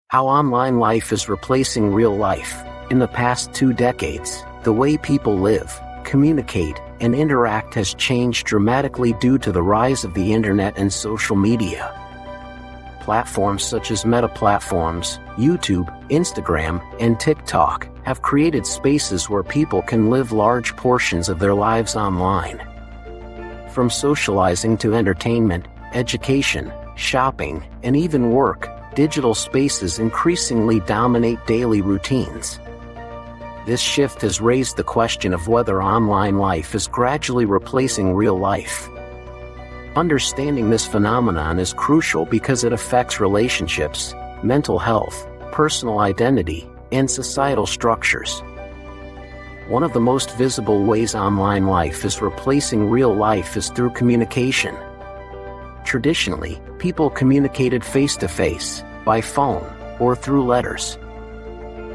How online life is replacing real life. In the past 2 decades, the way people live, communicate, and interact has changed dramatically due to the rise of the internet and social media. Platforms such as Meta platforms, YouTube, Instagram, and TikTok have created spaces where people can live large portions of their lives online. From socializing to entertainment, education, shopping, and even work, digital spaces increasingly dominate daily routines. This shift has raised the question of whether online life is gradually replacing real life. Understanding this phenomenon is crucial because it affects relationships, mental health, personal identity, and societal structures. One of the most visible ways online life is replacing real life is through communication. Traditionally, people communicated face-to-face, by phone, or through letters.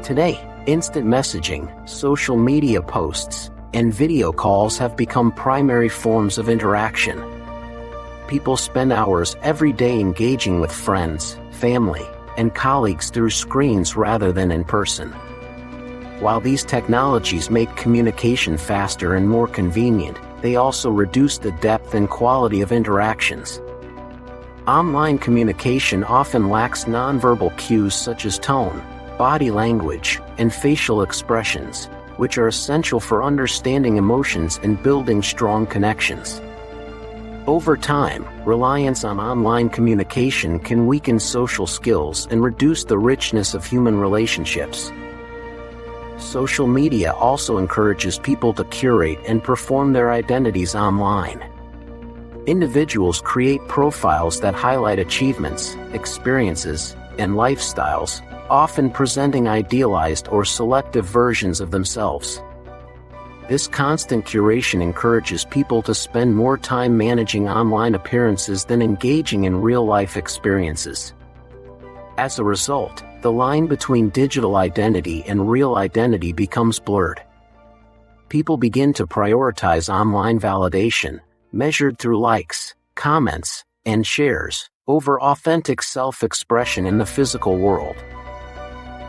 Today, instant messaging, social media posts, and video calls have become primary forms of interaction. People spend hours every day engaging with friends, family, and colleagues through screens rather than in person. While these technologies make communication faster and more convenient, they also reduce the depth and quality of interactions. Online communication often lacks nonverbal cues such as tone, body language, and facial expressions, which are essential for understanding emotions and building strong connections. Over time, reliance on online communication can weaken social skills and reduce the richness of human relationships. Social media also encourages people to curate and perform their identities online. Individuals create profiles that highlight achievements, experiences, and lifestyles, often presenting idealized or selective versions of themselves. This constant curation encourages people to spend more time managing online appearances than engaging in real-life experiences. As a result, the line between digital identity and real identity becomes blurred. People begin to prioritize online validation, measured through likes, comments, and shares, over authentic self-expression in the physical world.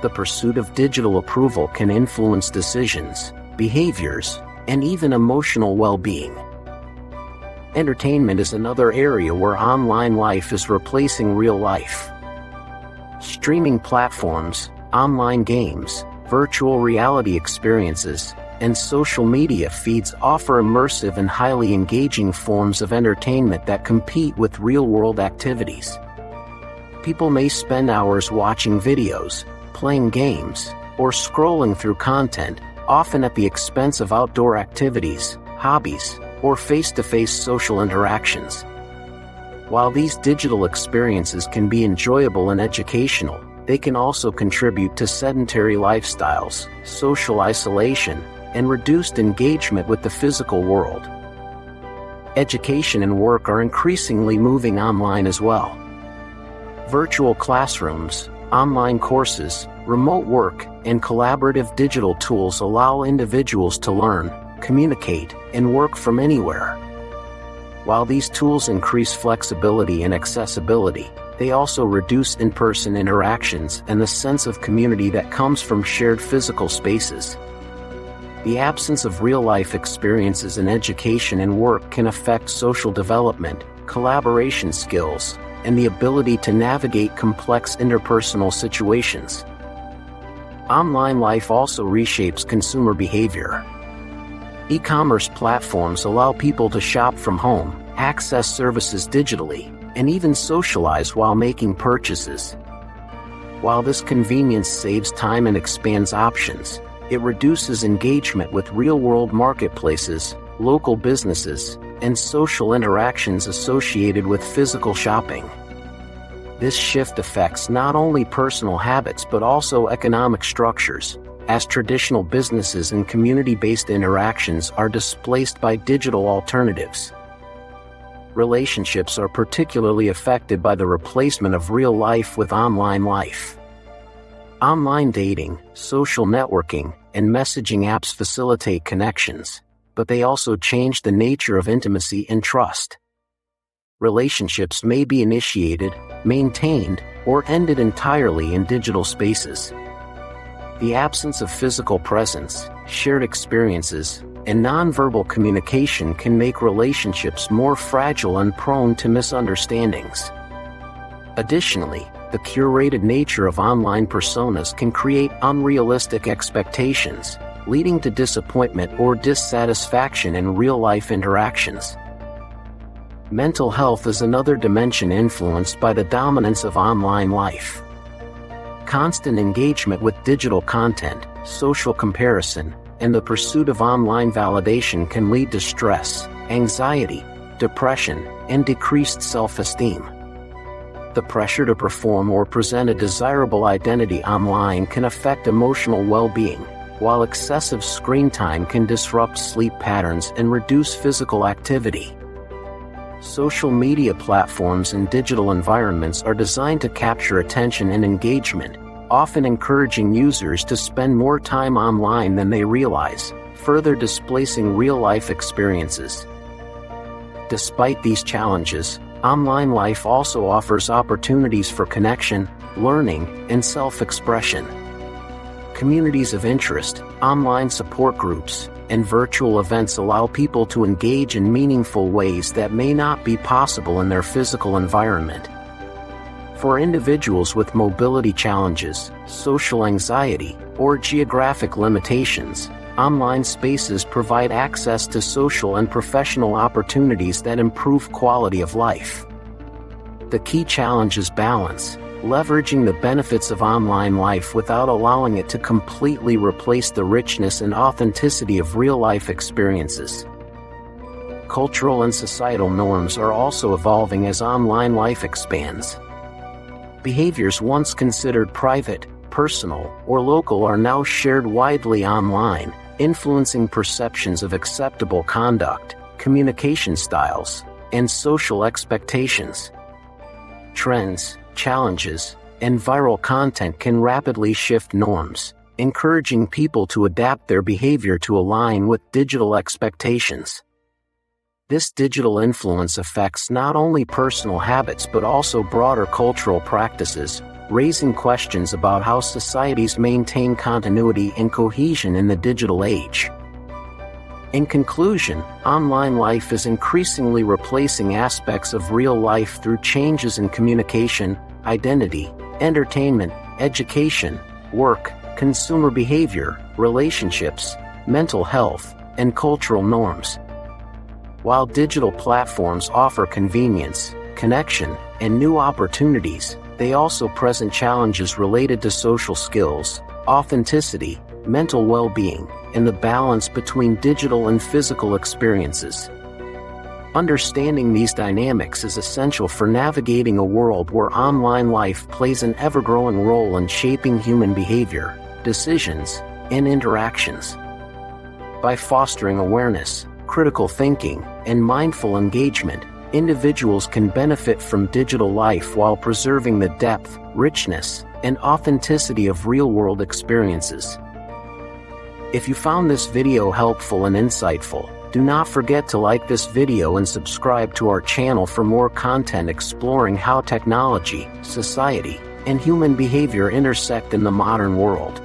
The pursuit of digital approval can influence decisions, behaviors, and even emotional well-being. Entertainment is another area where online life is replacing real life. Streaming platforms, online games, virtual reality experiences, and social media feeds offer immersive and highly engaging forms of entertainment that compete with real-world activities. People may spend hours watching videos, playing games, or scrolling through content, often at the expense of outdoor activities, hobbies, or face-to-face social interactions. While these digital experiences can be enjoyable and educational, they can also contribute to sedentary lifestyles, social isolation, and reduced engagement with the physical world. Education and work are increasingly moving online as well. Virtual classrooms, online courses, remote work, and collaborative digital tools allow individuals to learn, communicate, and work from anywhere. While these tools increase flexibility and accessibility, they also reduce in-person interactions and the sense of community that comes from shared physical spaces. The absence of real-life experiences in education and work can affect social development, collaboration skills, and the ability to navigate complex interpersonal situations. Online life also reshapes consumer behavior. E-commerce platforms allow people to shop from home, access services digitally, and even socialize while making purchases. While this convenience saves time and expands options, it reduces engagement with real-world marketplaces, local businesses, and social interactions associated with physical shopping. This shift affects not only personal habits but also economic structures, as traditional businesses and community-based interactions are displaced by digital alternatives. Relationships are particularly affected by the replacement of real life with online life. Online dating, social networking, and messaging apps facilitate connections, but they also change the nature of intimacy and trust. Relationships may be initiated, maintained, or ended entirely in digital spaces. The absence of physical presence, shared experiences, and nonverbal communication can make relationships more fragile and prone to misunderstandings. Additionally, the curated nature of online personas can create unrealistic expectations, leading to disappointment or dissatisfaction in real-life interactions. Mental health is another dimension influenced by the dominance of online life. Constant engagement with digital content, social comparison, and the pursuit of online validation can lead to stress, anxiety, depression, and decreased self-esteem. The pressure to perform or present a desirable identity online can affect emotional well-being, while excessive screen time can disrupt sleep patterns and reduce physical activity. Social media platforms and digital environments are designed to capture attention and engagement, often encouraging users to spend more time online than they realize, further displacing real-life experiences. Despite these challenges, online life also offers opportunities for connection, learning, and self-expression. Communities of interest, online support groups, and virtual events allow people to engage in meaningful ways that may not be possible in their physical environment. For individuals with mobility challenges, social anxiety, or geographic limitations, online spaces provide access to social and professional opportunities that improve quality of life. The key challenge is balance, leveraging the benefits of online life without allowing it to completely replace the richness and authenticity of real-life experiences. Cultural and societal norms are also evolving as online life expands. Behaviors once considered private, personal, or local are now shared widely online, influencing perceptions of acceptable conduct, communication styles, and social expectations. Trends, challenges, and viral content can rapidly shift norms, encouraging people to adapt their behavior to align with digital expectations. This digital influence affects not only personal habits but also broader cultural practices, raising questions about how societies maintain continuity and cohesion in the digital age. In conclusion, online life is increasingly replacing aspects of real life through changes in communication, identity, entertainment, education, work, consumer behavior, relationships, mental health, and cultural norms. While digital platforms offer convenience, connection, and new opportunities, they also present challenges related to social skills, authenticity, mental well-being, and the balance between digital and physical experiences. Understanding these dynamics is essential for navigating a world where online life plays an ever-growing role in shaping human behavior, decisions, and interactions. By fostering awareness, critical thinking, and mindful engagement, individuals can benefit from digital life while preserving the depth, richness, and authenticity of real-world experiences. If you found this video helpful and insightful, do not forget to like this video and subscribe to our channel for more content exploring how technology, society, and human behavior intersect in the modern world.